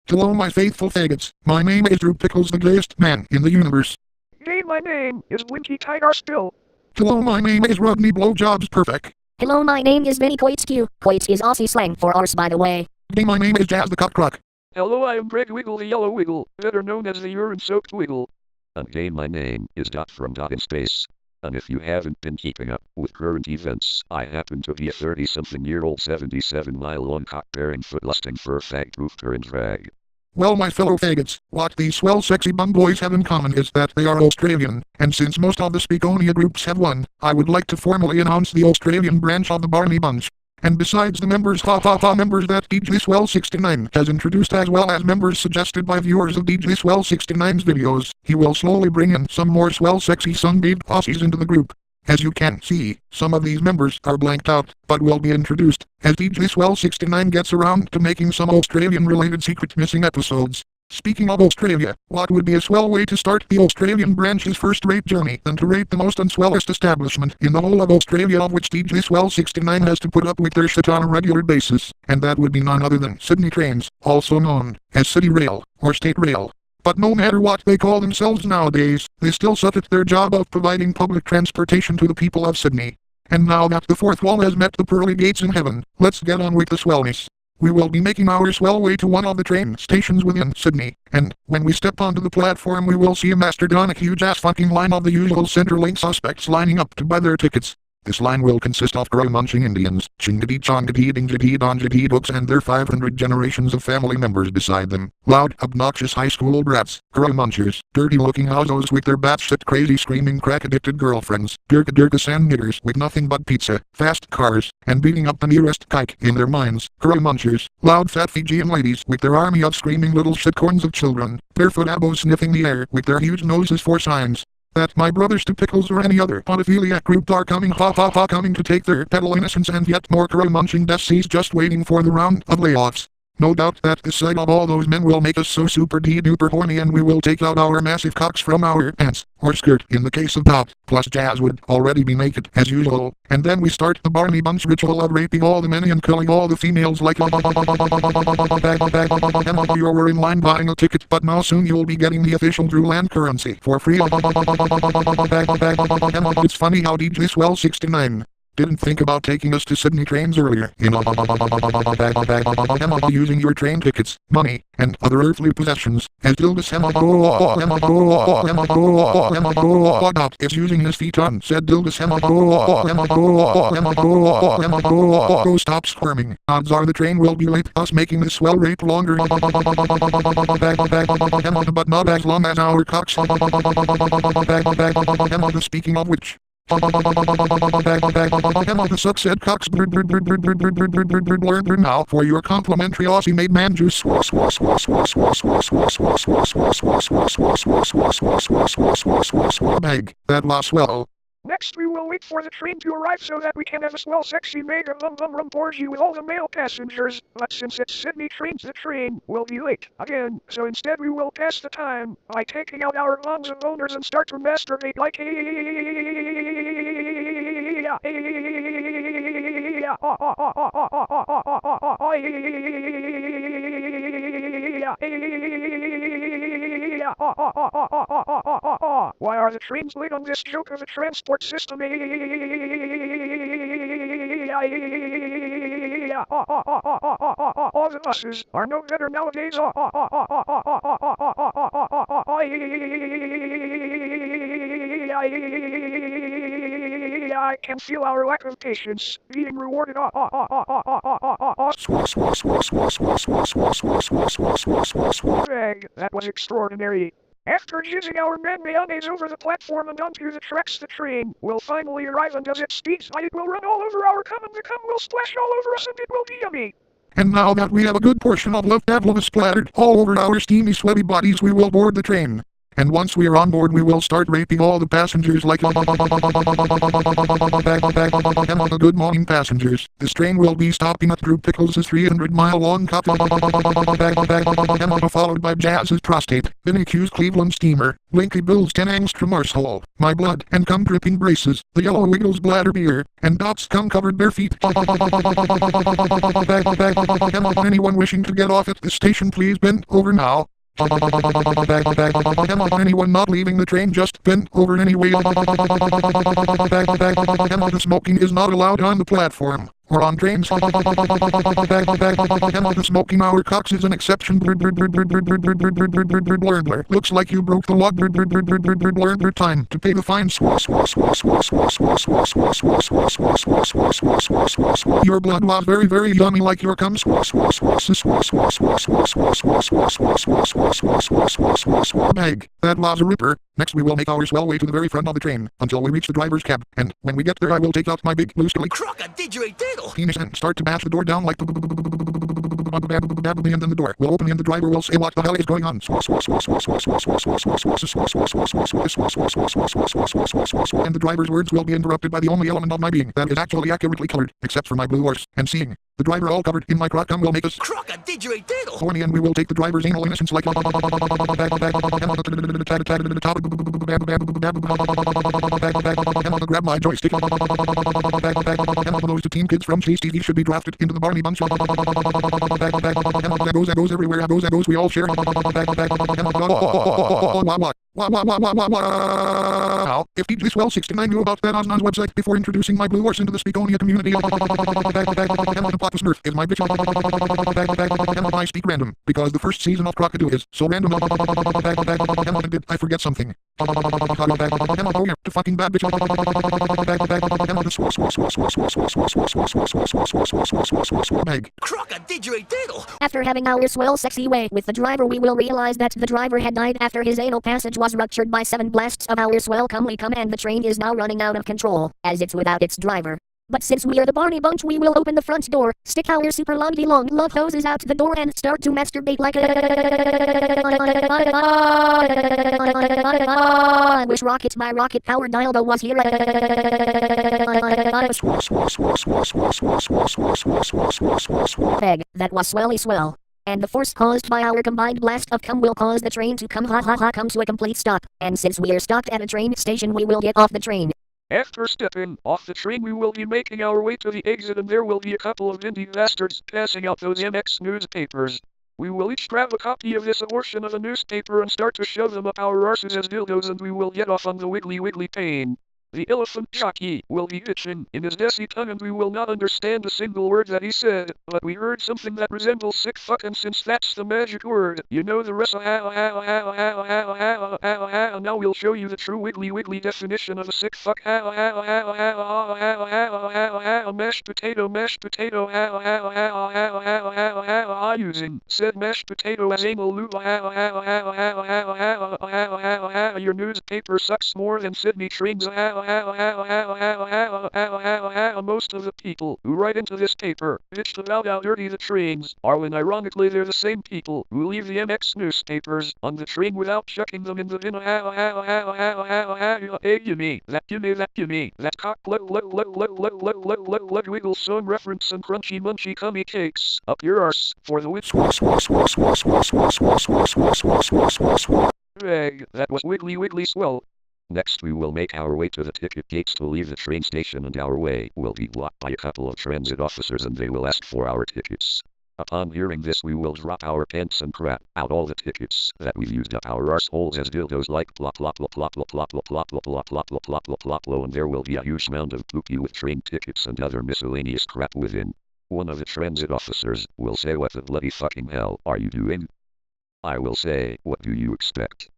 Hello my faithful faggots, my name is Drew Pickles, the gayest man in the universe. Hey, my name is Winky Tiger Spill. Hello my name is Rodney Blowjobs Perfect. Hello, my name is Vinny Coitskew. Coits is Aussie slang for arse, by the way. Hey my name is Jazz the Cockcrock. Hello, I am Greg Wiggle the Yellow Wiggle, better known as the urine-soaked Wiggle. Again, my name is Dot from Dot in Space. And if you haven't been keeping up with current events, I happen to be a 30-something-year-old 77-mile-long cock-bearing foot-lusting fur-fag goofter in drag. Well my fellow faggots, what these swell sexy bum boys have in common is that they are Australian, and since most of the Speakonia groups have won, I would like to formally announce the Australian branch of the Barney bunch. And besides the members members that DJ Swell 69 has introduced as well as members suggested by viewers of DJ Swell 69's videos, he will slowly bring in some more swell sexy sun-bathed posses into the group. As you can see, some of these members are blanked out, but will be introduced, as DJ Swell 69 gets around to making some Australian-related secret missing episodes. Speaking of Australia, what would be a swell way to start the Australian branch's first-rate journey than to rate the most unswellest establishment in the whole of Australia, of which DJ Swell 69 has to put up with their shit on a regular basis, and that would be none other than Sydney Trains, also known as City Rail, or State Rail. But no matter what they call themselves nowadays, they still suck at their job of providing public transportation to the people of Sydney. And now that the fourth wall has met the pearly gates in heaven, let's get on with the swellness. We will be making our swell way to one of the train stations within Sydney, and when we step onto the platform we will see a mastodonic huge-ass fucking line of the usual Centrelink suspects lining up to buy their tickets. This line will consist of crow-munching Indians, chingadi chongadi dingadi donjadi books and their 500 generations of family members beside them. Loud, obnoxious high school brats, crow-munchers, dirty-looking housos with their batshit crazy screaming crack-addicted girlfriends, dirka sand niggers with nothing but pizza, fast cars, and beating up the nearest kike in their minds. Crow-munchers, loud fat Fijian ladies with their army of screaming little shitcorns of children, barefoot abos sniffing the air with their huge noses for signs that my brothers to Pickles or any other podophiliac group are coming coming to take their petal innocence, and yet more crow-munching deaths just waiting for the round of layoffs. No doubt that the sight of all those men will make us so super duper horny, and we will take out our massive cocks from our pants, or skirt in the case of Dot, plus Jazz would already be naked as usual, and then we start the Barney bunch ritual of raping all the men and killing all the females like you were in line buying a ticket, but now soon you'll be getting the official Drew Land currency for free. It's funny how DJ Swell 69 didn't think about taking us to Sydney Trains earlier, using your train tickets, money, and other earthly possessions, as Dildus is using his feet on said Dildus Go stop squirming. Odds are the train will be late, thus making this swell rate longer, but not as long as our cocks. Speaking of which, the sucksaid cocks now for your complimentary Aussie made man juice bag. That was swell. Next we will wait for the train to arrive so that we can have a swell sexy mega rum orgy with all the male passengers, but since it's Sydney Trains the train will be late again, so instead we will pass the time by taking out our Bonza boners and start to masturbate like Why are the trains late on this joke of a transport system? All the buses are no better nowadays. I can feel our lack of patience being rewarded. Greg, that was extraordinary. After jizzing our man mayonnaise over the platform and onto the tracks, the train will finally arrive, and as it speeds by it will run all over our cum, and the cum will splash all over us, and it will be yummy. And now that we have a good portion of love splattered all over our steamy sweaty bodies, we will board the train. and once we are on board we will start raping all the passengers like good morning passengers. This train will be stopping at Group Pickles' 300-mile-long cup followed by Jazz's prostate, Vinny Q's Cleveland steamer, Blinky Bill's 10 angstrom arsehole, my blood and cum dripping braces, the Yellow Wiggles bladder beer, and Dot's cum covered bare feet. Anyone wishing to get off at this station please bend over now. Anyone not leaving the train just bend over anyway. The smoking is not allowed on the platform or on trains. The smoking our cocks is an exception. Looks like you broke the law. Time to pay the fine. Your blood was very very yummy like your cum. Bag. That was a ripper. Next we will make our swell way to the very front of the train, until we reach the driver's cab, and when we get there I will take out my big blue scully penis and start to bash the door down like and then the door will open and the driver will say what the hell is going on. And the driver's words will be interrupted by the only element of my being that is actually accurately colored, except for my blue horse, and seeing. The driver all covered in my crocum will make us horny and we will take the driver's anal innocence like grab my joystick. Those 2 teen kids from Chase TV should be drafted into the Barney bunch. Goes everywhere, goes we all share. Now, if DJ Swell 69 knew about that Osnon's website before introducing my blue horse into the Speakonia community, Papa Smurf is my bitch. I speak random, because the first season of Crocodile is so random. Did I forget something? To fucking bad bitch. Meg. After having our swell sexy way with the driver we will realize that the driver had died after his anal passage was ruptured by 7 blasts of our swell comely cum and the train is now running out of control, as it's without its driver. But since we are the Barney bunch we will open the front door, stick our super long love hoses out the door and start to masturbate like I wish my rocket powered dildo was here. Peg, that was swelly swell. And the force caused by our combined blast of cum will cause the train to come to a complete stop, and since we are stopped at a train station we will get off the train. After stepping off the train we will be making our way to the exit and there will be a couple of dindy bastards passing out those MX newspapers. We will each grab a copy of this abortion of a newspaper and start to shove them up our arses as dildos and we will get off on the wiggly pain. The elephant jockey will be itching in his desi tongue and we will not understand a single word that he said, but we heard something that resembles sick fuck and since that's the magic word, you know the rest. Now we'll show you the true wiggly definition of a sick fuck. Mashed potato. Using said mashed potato as anal lube. Your newspaper sucks more than Sydney trains. Most of the people who write into this paper bitched about how dirty the trains are when ironically they're the same people who leave the MX newspapers on the train without chucking them in the bin. Hey, gimme that cock wiggle song reference and crunchy munchy cummy cakes up your arse for the witch. Rag, that was wiggly swell. Next we will make our way to the ticket gates to leave the train station and our way will be blocked by a couple of transit officers and they will ask for our tickets. Upon hearing this we will drop our pants and crap out all the tickets that we've used up our arseholes as dildos like plop plop plop plop plop plop plop plop plop plop plop plop plop plop plop and there will be a huge mound of poopy with train tickets and other miscellaneous crap within. One of the transit officers will say, "What the bloody fucking hell are you doing?" I will say, "What do you expect?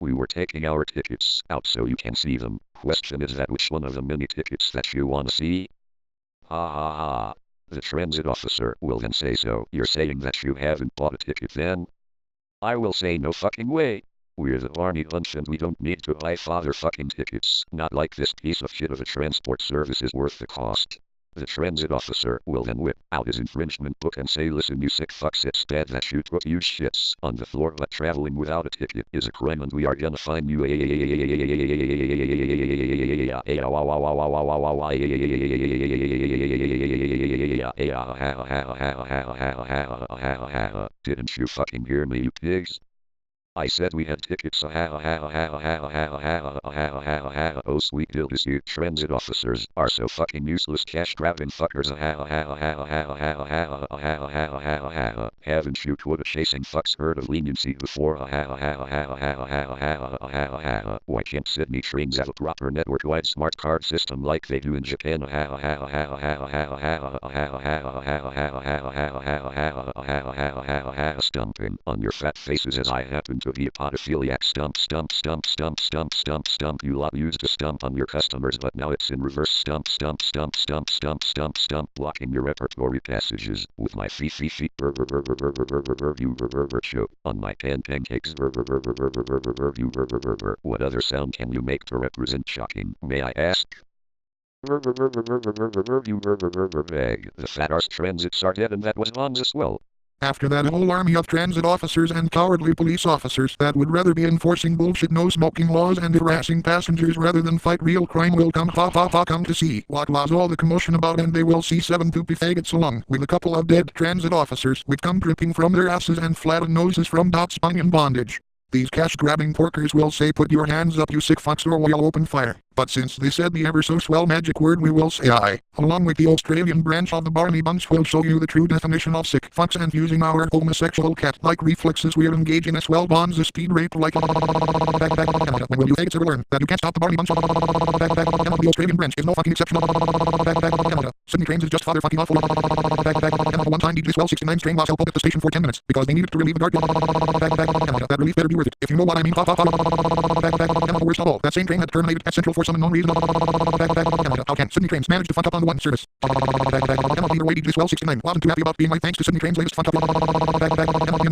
We were taking our tickets out so you can see them. Question is that which one of the many tickets that you wanna see?" Ha ha ha. The transit officer will then say, "So you're saying that you haven't bought a ticket then?" I will say, "No fucking way. We're the Barney bunch and we don't need to buy father fucking tickets. Not like this piece of shit of a transport service is worth the cost." The transit officer will then whip out his infringement book and say, listen you sick fucks, it's bad that you put you shits on the floor, but traveling without a ticket is a crime and we are gonna fine you. Didn't you fucking hear me, you pigs? I said we had tickets. Oh sweet dildos, you transit officers are so fucking useless cash grabbing fuckers. Haven't you quota chasing fucks heard of leniency before? Why can't Sydney trains have a proper network-wide smart card system like they do in Japan? Stumping on your fat faces as I happen to be a podophiliac. Stump. You lot used to stump on your customers, but now it's in reverse. Stump. Blocking your repertory passages with my feet. You choke on my pancakes. What other sound can you make to represent shocking, may I ask? You bag. The fat arse transits are dead, and that was Bonza swell. After that, a whole army of transit officers and cowardly police officers that would rather be enforcing bullshit no-smoking laws and harassing passengers rather than fight real crime will come to see what was all the commotion about, and they will see 7 poopy faggots along with a couple of dead transit officers which come dripping from their asses and flattened noses from dot spine in bondage. These cash-grabbing porkers will say, put your hands up you sick fucks or we'll open fire. But since they said the ever so swell magic word, we will say I, along with the Australian branch of the Barney bunch, will show you the true definition of sick fucks, and using our homosexual cat-like reflexes we'll engage in a swell Bonza speed rape like when will you faggots ever learn that you can't stop the Barney bunch? The Australian branch is no fucking exception. Sydney trains is just father fucking awful. One time DJ Swell 69's train was held up at the station for 10 minutes because they needed to relieve a guard. That relief better be worth it, if you know what I mean. Worst of all, that same train had terminated at Central for some unknown reason. How can Sydney trains manage to fuck up on the one service? Either way, DJ Swell 69 wasn't too happy about being right thanks to Sydney trains' latest fuck up. We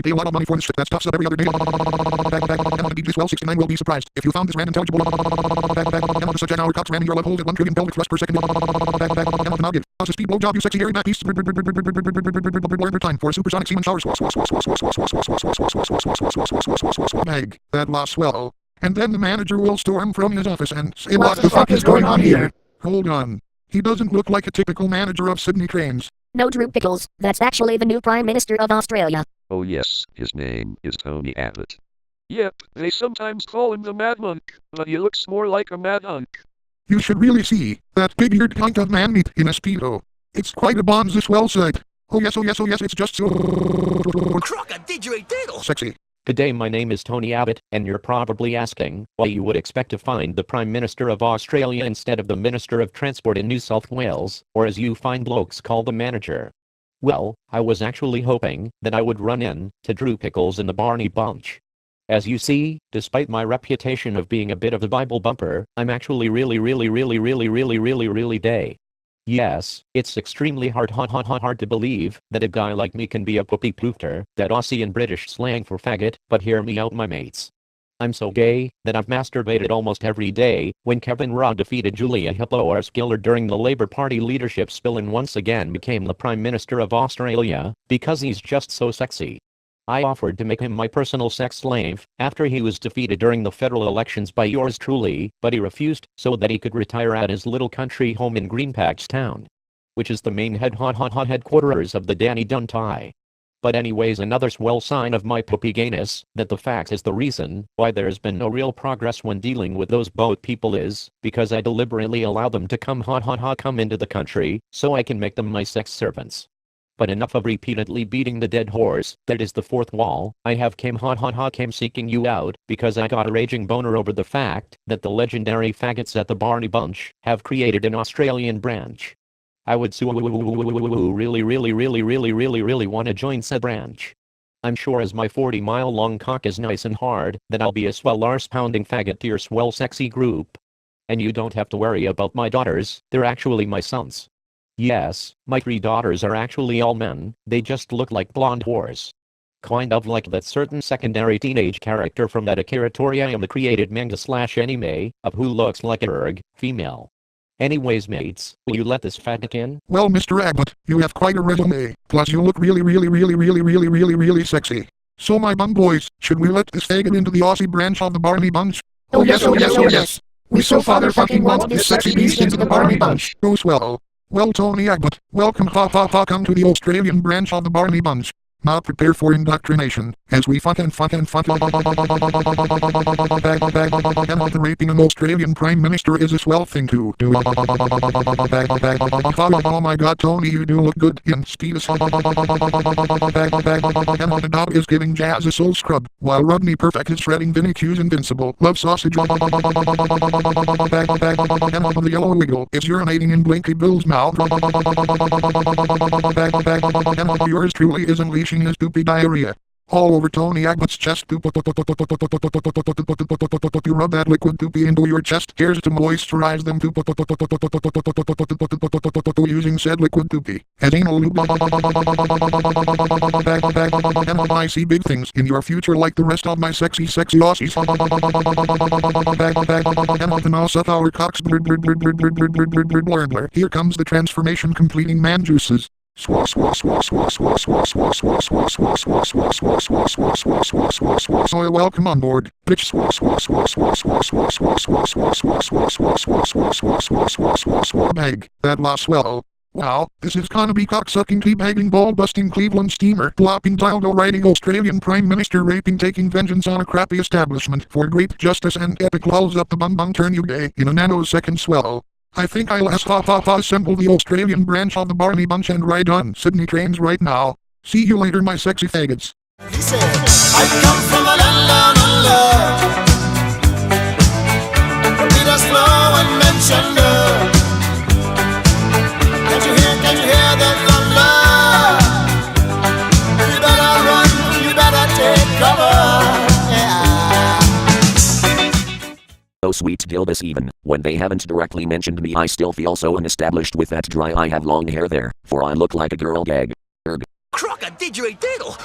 pay a lot of money for this shit that stuffs up every other day. DJ Swell 69 will be surprised if you found this random intelligible such an hour cops ramming your love holes at 1 trillion pelvic thrust per second. Now give us a speed blowjob, you sexy hairy back piece. Time for a supersonic semen shower. Meg, that lost swell. And then the manager will storm from his office and say, what the fuck is going on here? Hold on. He doesn't look like a typical manager of Sydney trains. No, Drew Pickles, that's actually the new Prime Minister of Australia. Oh yes, his name is Tony Abbott. Yep, they sometimes call him the Mad Monk, but he looks more like a Mad Hunk. You should really see that big-eared hunk of man-meat in a Speedo. It's quite a Bonza swell sight. Oh yes, it's just so sexy. Good day, my name is Tony Abbott, and you're probably asking why you would expect to find the Prime Minister of Australia instead of the Minister of Transport in New South Wales, or as you fine blokes call the manager. Well, I was actually hoping that I would run in to Drew Pickles in the Barney bunch. As you see, despite my reputation of being a bit of a Bible bumper, I'm actually really day. Yes, it's extremely hard to believe that a guy like me can be a poopy poofter, that Aussie and British slang for faggot, but hear me out my mates. I'm so gay that I've masturbated almost every day when Kevin Rudd defeated Julia Gillard during the Labour Party leadership spill and once again became the Prime Minister of Australia, because he's just so sexy. I offered to make him my personal sex slave after he was defeated during the federal elections by yours truly, but he refused so that he could retire at his little country home in Greenpatch Town, which is the main headquarters of the Danny Duntai. But anyways, another swell sign of my poopy gayness, that the fact is the reason why there's been no real progress when dealing with those boat people is because I deliberately allow them to come into the country so I can make them my sex servants. But enough of repeatedly beating the dead horse, that is the fourth wall. I have came seeking you out, because I got a raging boner over the fact that the legendary faggots at the Barney bunch have created an Australian branch. I would really want to join said branch. I'm sure as my 40-mile long cock is nice and hard, that I'll be a swell arse-pounding faggot to your swell sexy group. And you don't have to worry about my daughters, they're actually my sons. Yes, my 3 daughters are actually all men, they just look like blonde whores. Kind of like that certain secondary teenage character from that Akira Toriyama created manga/anime, of who looks like a female. Anyways mates, will you let this faggot in? Well, Mr. Abbott, you have quite a resume. Plus you look really sexy. So my bun boys, should we let this faggot into the Aussie branch of the Barney bunch? Oh yes, oh yes, oh yes. We so father-fucking want this sexy beast into the Barney bunch. Oh swell. Well, Tony Abbott, welcome come to the Australian branch of the Barney bunch. Now prepare for indoctrination, as we fucking the raping an Australian Prime Minister is a swell thing to do. Oh my god, Tony, you do look good in speed. The dog is giving Jazz a soul scrub, while Rodney Perfect is shredding Vinny Q's invincible love sausage. The yellow wiggle is urinating in Blinky Bill's mouth. Yours truly is unleashing his poopy diarrhea all over Tony Abbott's chest. You rub that liquid poopy into your chest hairs to moisturize them using said liquid poopy as anal lube. I see big things in your future like the rest of my sexy Aussies. Now suck our cocks. Here comes the transformation completing man juices. Welcome on board, bitch. Bag, that last swell. Wow, this is gonna be cocksucking, teabagging, ball-busting Cleveland steamer, plopping, dildo-riding Australian Prime Minister raping, taking vengeance on a crappy establishment for great justice and epic lulls up the bum turn you gay in a nanosecond swell. I think I'll assemble the Australian branch of the Barney bunch and ride on Sydney trains right now. See you later, my sexy faggots. He said, I come from a land down under. Beat us slow and mention the. Can you hear the thunder? You better run, you better take cover. Oh sweet Gilbus, even when they haven't directly mentioned me I still feel so unestablished with that dry I have long hair there, for I look like a girl gag. Croc-a-didgeridoo!